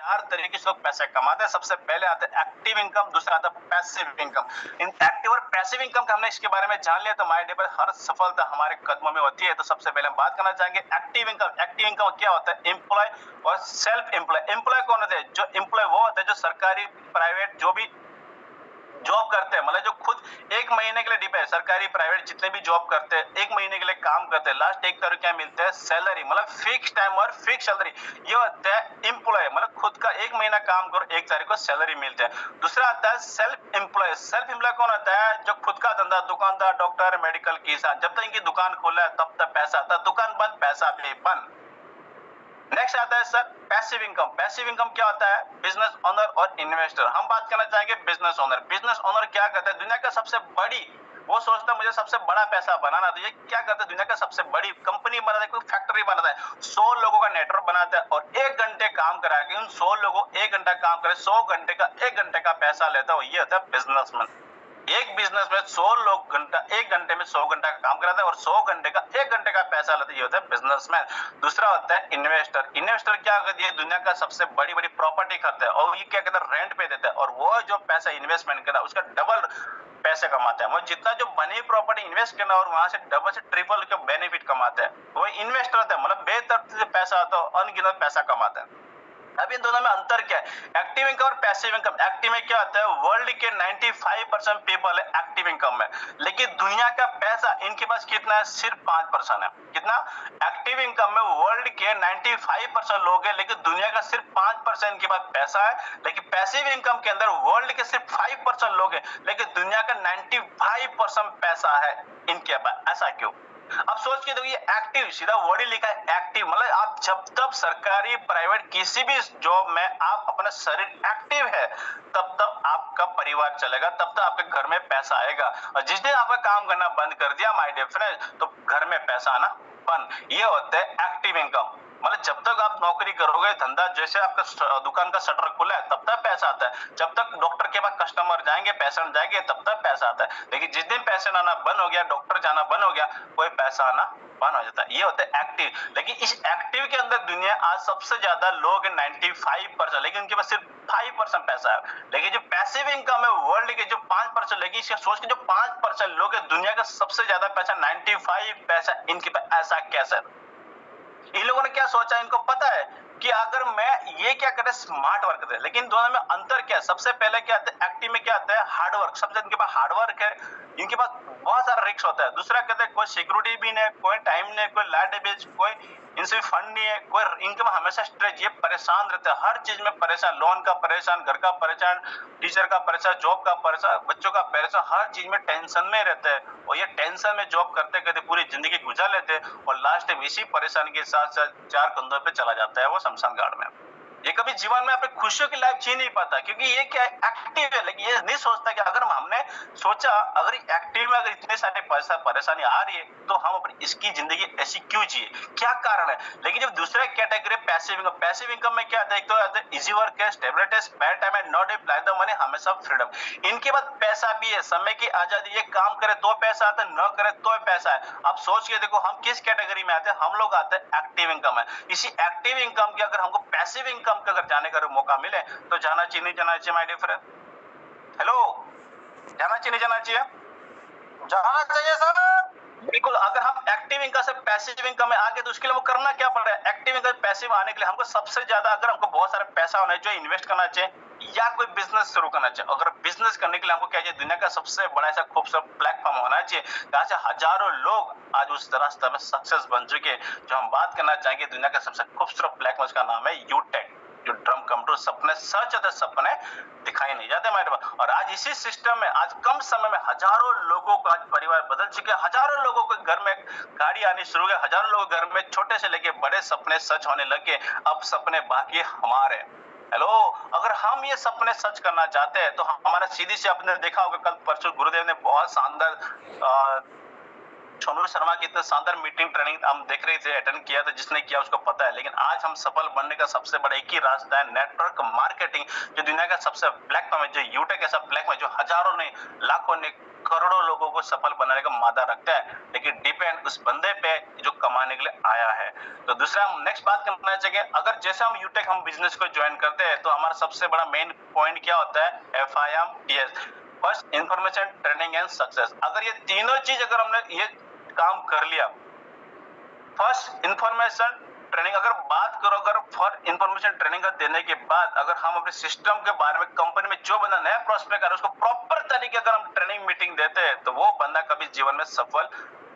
चार तरीके से लोग पैसे कमाते हैं। सबसे पहले आता है एक्टिव इनकम, दूसरा आता है पैसिव इनकम। इन एक्टिव और पैसिव इनकम का हमने इसके बारे में जान लिया तो माय डियर हर सफलता हमारे कदमों में होती है। तो सबसे पहले हम बात करना चाहेंगे एक्टिव इनकम। एक्टिव इनकम क्या होता है? एम्प्लॉय और सेल्फ एम्प्लॉय। एम्प्लॉय कौन होते हैं? जो एम्प्लॉय वो होते हैं जो सरकारी प्राइवेट जो भी जॉब करते हैं, मतलब जो खुद एक महीने के लिए डिपेंड, सरकारी प्राइवेट जितने भी जॉब करते हैं एक महीने के लिए काम करते हैं, लास्ट एक तारीख क्या मिलते हैं? सैलरी, मतलब फिक्स टाइम और फिक्स सैलरी। ये होता है एम्प्लॉय, मतलब खुद का एक महीना काम करो एक तारीख को सैलरी मिलते हैं। दूसरा आता है सेल्फ एम्प्लॉय। सेल्फ एम्प्लॉय कौन होता है? जो खुद का धंधा, दुकानदार, डॉक्टर, मेडिकल किसान, जब तक इनकी दुकान खोला है तब तक पैसा आता है, दुकान बंद पैसा भी बंद। नेक्स्ट आता है sir passive income. Passive income क्या होता है? बिजनेस ओनर और इन्वेस्टर। हम बात करना चाहेंगे बिजनेस ओनर। बिजनेस ओनर क्या करता है? दुनिया का सबसे बड़ी, वो सोचता है मुझे सबसे बड़ा पैसा बनाना, तो ये क्या करता है? दुनिया का सबसे बड़ी कंपनी बनाता है, कोई फैक्ट्री बनाता है, 100 लोगों का नेटवर्क बनाता है और 1 घंटे काम करा के उन 100 लोगों 1 घंटा काम करे, 100 घंटे का 1 घंटे का पैसा लेता है, ये होता है बिजनेसमैन। एक बिजनेस में 100 लोग घंटा, 1 घंटे में 100 घंटा का काम कराता है और 100 घंटे का 1 घंटे का पैसा लेता है, ये होता है बिजनेसमैन। दूसरा होता है इन्वेस्टर। इन्वेस्टर क्या करती है? दुनिया का सबसे बड़ी बड़ी प्रॉपर्टी खरीदता है और ये क्या कहता है? रेंट पे देता है और वो जो पैसा इन्वेस्टमेंट करता है उसका डबल पैसे कमाता है। वो जितना जो बनी प्रॉपर्टी इन्वेस्ट करना और वहां से डबल से ट्रिपल का बेनिफिट कमाता है, वो इन्वेस्टर होता है, मतलब बेतरतीब से पैसा आता है, अनगिनत पैसा कमाता है। अब इन दोनों में अंतर क्या है? एक्टिव इनकम और पैसिव इनकम। एक्टिव में क्या होता है? वर्ल्ड के 95% पीपल है एक्टिव इनकम में, लेकिन दुनिया का पैसा इनके पास कितना है? सिर्फ 5% है। कितना? एक्टिव इनकम में वर्ल्ड के 95% लोग हैं, लेकिन दुनिया का सिर्फ 5% इनके पास पैसा है। लेकिन पैसिव इनकम के अंदर वर्ल्ड के सिर्फ 5% लोग हैं, लेकिन दुनिया का 95% पैसा है इनके पास। ऐसा क्यों? अब सोच के देखिए, एक्टिव सीधा वर्ड ही लिखा है एक्टिव, मतलब आप जब तक सरकारी प्राइवेट किसी भी जॉब में आप अपना शरीर एक्टिव है तब तक आपका परिवार चलेगा, तब तक आपके घर में पैसा आएगा। और जिस दिन आपका काम करना बंद कर दिया माय डियर फ्रेंड, तो घर में पैसा आना बंद। ये होता है एक्टिव इनकम। मतलब जब तक आप नौकरी करोगे, धंधा, जैसे आपका दुकान का शटर खुला है तब तक पैसा आता है, जब तक डॉक्टर के पास कस्टमर जाएंगे, पेशेंट जाएंगे, तब तक पैसा आता है। लेकिन जिस दिन पेशेंट आना बंद हो गया, डॉक्टर जाना बंद हो गया, कोई पैसा आना बंद हो जाता है। ये होता है एक्टिव। लेकिन इस एक्टिव के अंदर दुनिया आज सबसे ज्यादा लोग 95%, लेकिन उनके पास सिर्फ 5% पैसा है। लेकिन जो पैसिव इनकम है वर्ल्ड के जो 5%, लेकिन इसका सोच के जो 5% लोग है, दुनिया का सबसे ज्यादा पैसा 95 पैसा इनके पास। ऐसा कैसे? इन लोगों ने क्या सोचा? इनको पता है कि अगर मैं ये क्या करे, स्मार्ट वर्क करे। लेकिन दोनों में अंतर क्या है? सबसे पहले क्या आता है? एक्टिव में क्या आता है? हार्डवर्क। सबसे इनके पास हार्डवर्क है, इनके पास बहुत सारा रिस्क होता है। दूसरा कहते हैं कोई सिक्योरिटी भी नहीं, कोई टाइम नहीं, कोई लाइट, कोई इनसे फंड नहीं है, कोई इनके में हमेशा स्ट्रेस, ये परेशान रहते हैं, हर चीज में परेशान, लोन का परेशान, घर का परेशान, टीचर का परेशान, जॉब का परेशान, बच्चों का परेशान, हर चीज में टेंशन में रहते हैं। और ये टेंशन में जॉब करते करते पूरी जिंदगी गुजार लेते हैं और लास्ट में इसी परेशानी के साथ साथ 4 कंधों पे चला जाता है वो शमशान घाट में। ये कभी जीवन में अपने खुशियों की लाइफ जी नहीं पाता, क्योंकि ये क्या है? एक्टिव है। लेकिन ये नहीं सोचता कि अगर हमने सोचा अगर एक्टिव में अगर इतने सारे परेशानी आ रही है तो हम अपनी इसकी जिंदगी ऐसी क्यों जिए, क्या कारण है? लेकिन जब दूसरा category passive income, passive income में क्या आता है? एक तो आता है इजी वर्क है, stability, spare time and not apply the money, हमेशा फ्रीडम। इनके पास पैसा भी है, समय की आजादी, ये काम करे तो पैसा आता है, न करे तो पैसा है। अब सोच के देखो हम किस कैटेगरी में आते हैं? हम लोग आते हैं एक्टिव इनकम है। इसी एक्टिव इनकम की अगर हमको पैसिव इनकम का अगर जाने का मौका मिले तो जाना चाहिए, नहीं जाना चाहिए माय डियर फ्रेंड? हेलो, जाना चाहिए नहीं जाना चाहिए? जाना चाहिए सर। बिल्कुल। अगर हम एक्टिव इनकम से पैसिव इनकम में आगे तो उसके लिए वो करना क्या पड़ रहा है? एक्टिव इनकम पैसिव आने के लिए हमको सबसे ज्यादा, अगर हमको बहुत सारा पैसा होना है जो इन्वेस्ट करना चाहिए या कोई बिजनेस शुरू करना चाहिए। अगर बिजनेस करने के लिए हमको क्या चाहिए? दुनिया का सबसे बड़ा ऐसा खूबसूरत प्लेटफॉर्म होना चाहिए जहां से हजारों लोग आज उस रास्ते में सक्सेस बन चुके हैं। जो हम बात करना चाहेंगे दुनिया का सबसे खूबसूरत प्लेटफॉर्म, उसका नाम है यूटेक। जो ड्रीम कम ट्रू, सपने सच होते, सपने दिखाई नहीं जाते हमारे पास। और आज इसी सिस्टम में आज कम समय में हजारों लोगों का आज परिवार बदल चुके हैं, हजारों लोगों के घर में गाड़ी आनी शुरू हो गई, हजारों लोगों के घर में छोटे से लेके बड़े सपने सच होने लगे। अब सपने बाकी हमारे। हेलो, अगर हम ये सपने सच करना चाहते हैं तो हमारा सीधी से, आपने देखा होगा कल परसों गुरुदेव ने बहुत शानदार सोनू शर्मा की इतने शानदार मीटिंग ट्रेनिंग हम देख रहे थे, अटेंड किया था, जिसने किया उसको पता है। लेकिन आज हम सफल बनने का सबसे बड़ा एक ही रास्ता है, नेटवर्क मार्केटिंग। जो दुनिया का सबसे प्लेटफॉर्म है, जो यूटेक ऐसा प्लेटफॉर्म है जो हजारों ने, लाखों ने करोड़ों लोगों को सफल बनाने का मादा रखता है, लेकिन डिपेंड उस बंदे पे जो कमाने के लिए आया है। तो दूसरा हम नेक्स्ट बात करना चाहिए, अगर जैसे हम यूटेक हम बिजनेस को ज्वाइन करते हैं तो हमारा सबसे बड़ा मेन पॉइंट क्या होता है, FIMTS, first information training and success. अगर ये तीनों चीज अगर हमने ये काम कर लिया, फर्स्ट इंफॉर्मेशन ट्रेनिंग, अगर बात करो, अगर फॉर इंफॉर्मेशन ट्रेनिंग का देने के बाद अगर हम अपने सिस्टम के बारे में, कंपनी में जो बंदा नया प्रोस्पेक्ट है उसको प्रॉपर तरीके अगर हम ट्रेनिंग मीटिंग देते हैं तो वो बंदा कभी जीवन में सफल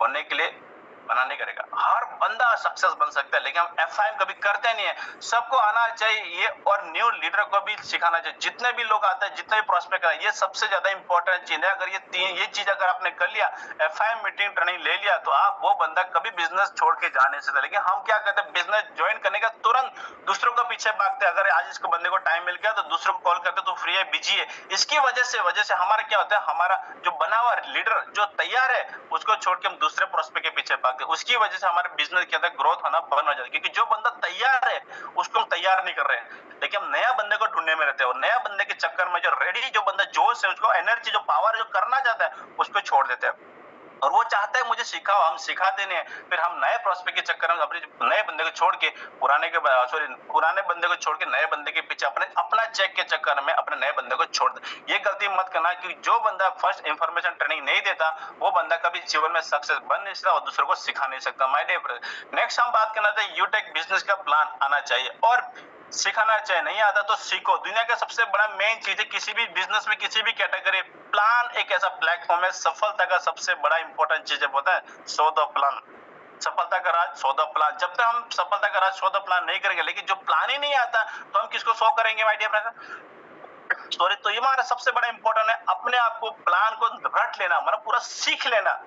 होने के लिए मना नहीं करेगा। हर बंदा सक्सेस बन सकता है, लेकिन हम FIM कभी करते नहीं है। सबको आना चाहिए ये, और न्यू लीडर को भी सिखाना चाहिए। जितने भी लोग आते हैं, जितने भी प्रोस्पेक्ट है, ये सबसे ज्यादा इंपॉर्टेंट चीज है। अगर ये चीज अगर आपने कर लिया, FIM मीटिंग ट्रेनिंग ले लिया, तो आप वो बंदा कभी बिजनेस छोड़ के जा नहीं सकता। लेकिन हम क्या करते हैं, बिजनेस ज्वाइन करने का तुरंत दूसरों को पीछे भागते हैं। अगर आज इसको बंदे को टाइम मिल गया तो दूसरों को कॉल करते तो फ्री है, बिजी है। इसकी वजह से हमारा क्या होता है, हमारा जो बना हुआ लीडर जो तैयार है उसको छोड़ के हम दूसरे प्रोस्पेक्ट के पीछे भागते हैं। उसकी वजह से हमारे बिजनेस के अंदर ग्रोथ होना बंद हो जाता है, क्योंकि जो बंदा तैयार है उसको हम तैयार नहीं कर रहे हैं, लेकिन हम नया बंदे को ढूंढने में रहते हैं। और नया बंदे के चक्कर में जो रेडी, जो बंदा जोश है, उसको एनर्जी, जो पावर, जो करना चाहता है उसको छोड़ देते हैं। और वो चाहता है मुझे सिखाओ, हम सिखाते नहीं है। फिर हम नए प्रोस्पेक्ट के चक्कर में अपने नए बंदे को छोड़ के पुराने बंदे को छोड़ के नए बंदे के पीछे अपना चेक के चक्कर में अपने नए बंदे को छोड़ दे। ये गलती मत करना, क्योंकि जो बंदा फर्स्ट इंफॉर्मेशन ट्रेनिंग नहीं देता वो बंदा कभी जीवन में सक्सेस बन नहीं सकता और दूसरों को सिखा नहीं सकता। माय डियर ब्रदर, नेक्स्ट हम बात करना था, यूटेक बिजनेस का प्लान आना चाहिए और सिखाना चाहिए। नहीं आता तो सीखो। दुनिया का सबसे बड़ा मेन चीज है किसी भी बिजनेस में, किसी भी कैटेगरी, प्लान एक ऐसा प्लेटफॉर्म है, सफलता का सबसे बड़ा इंपॉर्टेंट चीज है, बोलते हैं सो द प्लान। सफलता का राज सो द प्लान। जब तक हम सफलता का राज सो द प्लान नहीं करेंगे, लेकिन जो प्लान ही नहीं आता तो हम किसको सो करेंगे माय डियर ब्रदर। सॉरी, तो ये हमारा सबसे बड़ा इंपॉर्टेंट है, अपने आप को प्लान को रट लेना, मतलब पूरा सीख लेना।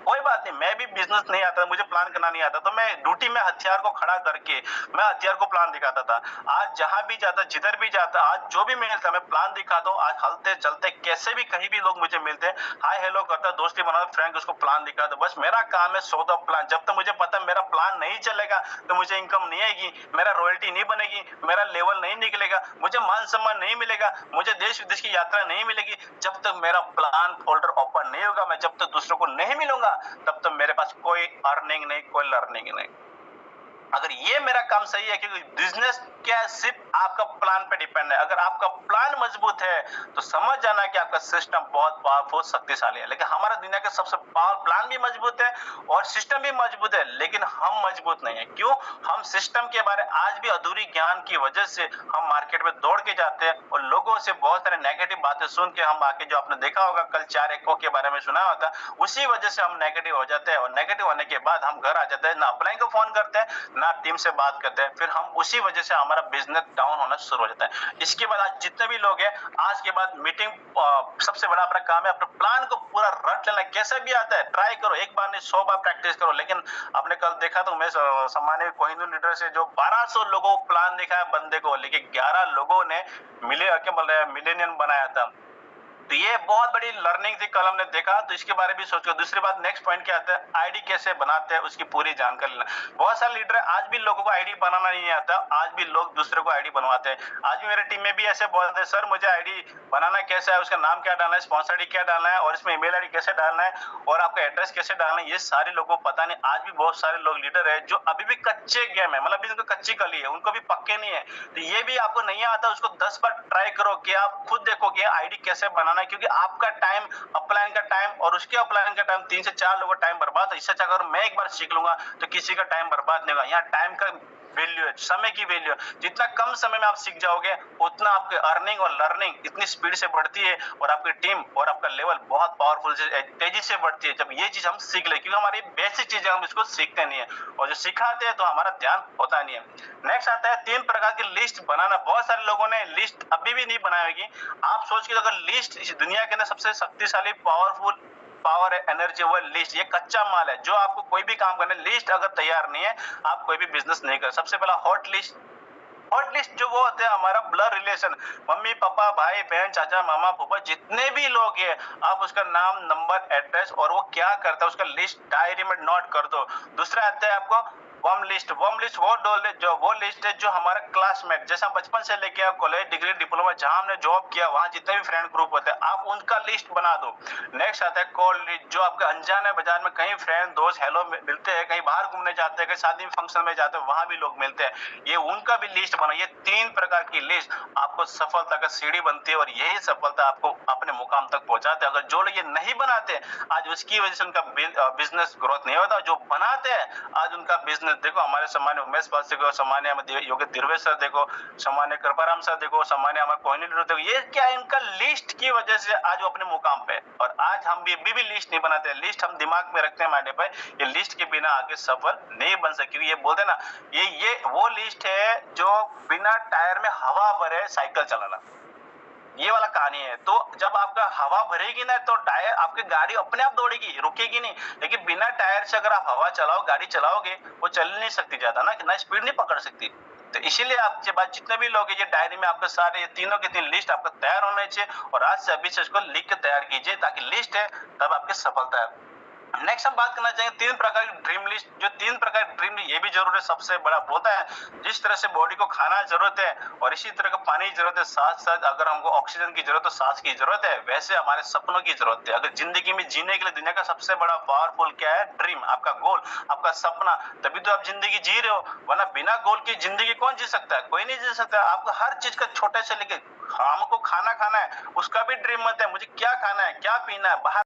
कोई बात नहीं, मैं भी बिजनेस नहीं आता, मुझे प्लान करना नहीं आता, तो मैं ड्यूटी में हथियार को खड़ा करके मैं हथियार को प्लान दिखाता था। आज जहां भी जाता, जिधर भी जाता, आज जो भी मिलता मैं प्लान दिखाता हूँ। आज हलते चलते कैसे भी कहीं भी लोग मुझे मिलते हैं, हाय हेलो करता, दोस्ती बनाता, फ्रेंड उसको प्लान दिखाता। बस मेरा काम है सो द प्लान। जब तक मुझे पता मेरा प्लान नहीं चलेगा तो मुझे इनकम नहीं आएगी, मेरा रॉयल्टी नहीं बनेगी, मेरा लेवल नहीं निकलेगा, मुझे मान सम्मान नहीं मिलेगा, मुझे देश विदेश की यात्रा नहीं मिलेगी। जब तक मेरा प्लान फोल्डर ओपन नहीं होगा, मैं जब तक दूसरों को नहीं मिलूंगा, तब तक मेरे पास कोई अर्निंग नहीं, कोई लर्निंग नहीं। अगर ये मेरा काम सही है, क्योंकि बिजनेस क्या है, सिर्फ आपका प्लान पे डिपेंड है। अगर आपका प्लान मजबूत है तो समझ जाना कि आपका सिस्टम बहुत पावरफुल, शक्तिशाली है। लेकिन हमारा दुनिया का सबसे पावरफुल प्लान भी मजबूत है और सिस्टम भी मजबूत है, लेकिन हम मजबूत नहीं है। क्यों? हम सिस्टम के बारे आज भी अधूरी ज्ञान की वजह से हम मार्केट में दौड़ के जाते हैं और लोगों से बहुत सारे नेगेटिव बातें सुन के हम आके, जो आपने देखा होगा कल 4 एको के बारे में सुना होता, उसी वजह से हम नेगेटिव हो जाते हैं। और नेगेटिव होने के बाद हम घर आ जाते हैं, ना अपलाइन को फोन करते हैं, ना टीम से बात करते हैं। फिर हम उसी वजह से हमारा बिजनेस डाउन होना शुरू हो जाता है। इसके बाद आज जितने भी लोग हैं, आज के बाद मीटिंग सबसे बड़ा अपना काम है, अपने प्लान को पूरा रट लेना। कैसे भी आता है ट्राई करो, एक बार नहीं 100 बार प्रैक्टिस करो। लेकिन आपने कल देखा तो मैं सम्मानित कोहिनूर लीडर से जो 1200 लोगों को प्लान दिखाया बंदे को, लेकिन 11 लोगों ने मिलेनियन बनाया था। तो ये बहुत बड़ी लर्निंग थी, कल हमने देखा। तो इसके बारे में सोचो। दूसरी बात, नेक्स्ट पॉइंट क्या आता है, आईडी कैसे बनाते हैं उसकी पूरी जानकारी लेना। बहुत सारे लीडर आज भी लोगों को आईडी बनाना नहीं आता, आज भी लोग दूसरे को आईडी बनवाते हैं। आज भी मेरे टीम में भी ऐसे बोलते हैं, सर मुझे आईडी बनाना कैसे है, उसका नाम क्या डालना है, स्पॉन्सर आईडी क्या डालना है, और इसमें ईमेल आईडी कैसे डालना है, और आपका एड्रेस कैसे डालना है, ये सारे लोगों को पता नहीं। आज भी बहुत सारे लोग लीडर है जो अभी भी कच्चे गेम है, मतलब इनको कच्ची कली है, उनको भी पक्के नहीं है। तो ये भी आपको नहीं आता, उसको 10 बार ट्राई करो कि आप खुद देखो कि आईडी कैसे बनाना है। क्योंकि आपका टाइम, अपलाइन का टाइम और उसके अपलाइन का टाइम, 3 से 4 लोगों का टाइम बर्बाद है। इससे अच्छा अगर मैं एक बार सीख लूंगा तो किसी का टाइम बर्बाद नहीं होगा। यहाँ टाइम का वैल्यू है, समय की वैल्यू है। जितना कम समय में आप सीख जाओगे उतना आपके अर्निंग और लर्निंग इतनी स्पीड से बढ़ती है और आपकी टीम और आपका लेवल बहुत पावरफुल से तेजी से बढ़ती है, जब ये चीज हम सीख ले। क्योंकि हमारी बेसिक चीजें हम इसको सीखते नहीं है, और जो सिखाते हैं तो हमारा ध्यान होता नहीं है। नेक्स्ट आता है 3 प्रकार की लिस्ट बनाना। बहुत सारे लोगों ने लिस्ट अभी भी नहीं बनाई होगी। आप सोच के, अगर लिस्ट इस दुनिया के अंदर सबसे शक्तिशाली पावर है, एनर्जी, वो लिस्ट। ये कच्चा माल है जो आपको कोई भी काम करना है। लिस्ट अगर तैयार नहीं है आप कोई भी बिजनेस नहीं कर। सबसे पहला हॉट लिस्ट। हॉट लिस्ट जो वो होते हैं हमारा ब्लड रिलेशन, मम्मी पापा भाई बहन चाचा मामा फूफा जितने भी लोग हैं, आप उसका नाम नंबर एड्रेस और वो क्या करता है उसका लिस्ट डायरी में नोट कर दो। दूसरा आता है आपको वर्म लिस्ट वो लिस्ट है जो हमारा क्लासमेट, जैसे हम बचपन से लेके कॉलेज डिग्री डिप्लोमा जहां हमने जॉब किया वहां जितने भी फ्रेंड ग्रुप होते हैं आप उनका लिस्ट बना दो। नेक्स्ट आता है कॉल लिस्ट, जो आपके अनजान है बाजार में कहीं फ्रेंड दोस्त हेलो मिलते हैं, कहीं बाहर घूमने जाते हैं, कहीं शादी फंक्शन में जाते हैं वहां भी लोग मिलते हैं, ये उनका भी लिस्ट बनाओ। ये 3 प्रकार की लिस्ट आपको सफलता का सीढ़ी बनती है और यही सफलता आपको अपने मुकाम तक पहुंचाते हैं। अगर जो लोग ये नहीं बनाते आज उसकी वजह से उनका बिजनेस ग्रोथ नहीं होता, जो बनाते हैं आज उनका बिजनेस देखो। हमारे सामान्य उमेश पाल देखो, सामान्य योगी दिर्वे सर देखो, सामान्य कृपाराम सर देखो, सामान्य हमारे कोहिनूर देखो, ये क्या है इनका लिस्ट की वजह से आज वो अपने मुकाम पे। और आज हम भी लिस्ट नहीं बनाते, लिस्ट हम दिमाग में रखते हैं माइंड पे, ये लिस्ट के बिना आगे सफल नहीं बन सकती। ये बोलते ना ये वो लिस्ट है जो बिना टायर में हवा भरे साइकिल चलाना, ये वाला कहानी है। तो जब आपका हवा भरेगी ना तो टायर आपकी गाड़ी अपने आप दौड़ेगी, रुकेगी नहीं। लेकिन बिना टायर से अगर आप हवा चलाओ गाड़ी चलाओगे वो चल नहीं सकती ज्यादा ना स्पीड नहीं पकड़ सकती। तो इसीलिए आपके पास जितने भी लोग हैं ये डायरी में आपके सारे ये तीनों की 3 लिस्ट आपका तैयार होने चाहिए और आज से अभी से इसको लिख के तैयार कीजिए ताकि लिस्ट है तब आपकी सफलता है। नेक्स्ट हम बात करना चाहेंगे 3 प्रकार की ड्रीम लिस्ट। जो 3 प्रकार की ड्रीम ये भी जरूर है, सबसे बड़ा बोलता है जिस तरह से बॉडी को खाना जरूरत है और इसी तरह का पानी की जरूरत है, साथ साथ अगर हमको ऑक्सीजन की जरूरत है तो सांस की जरूरत है, वैसे हमारे सपनों की जरूरत है। अगर जिंदगी में जीने के लिए दुनिया का सबसे बड़ा पावरफुल क्या है? ड्रीम, आपका गोल, आपका सपना, तभी तो आप जिंदगी जी रहे हो। वरना बिना गोल की जिंदगी कौन जी सकता है? कोई नहीं जी सकता। आपको हर चीज का छोटे से लेके हमको खाना खाना है उसका भी ड्रीम मत है, मुझे क्या खाना है क्या पीना है, बाहर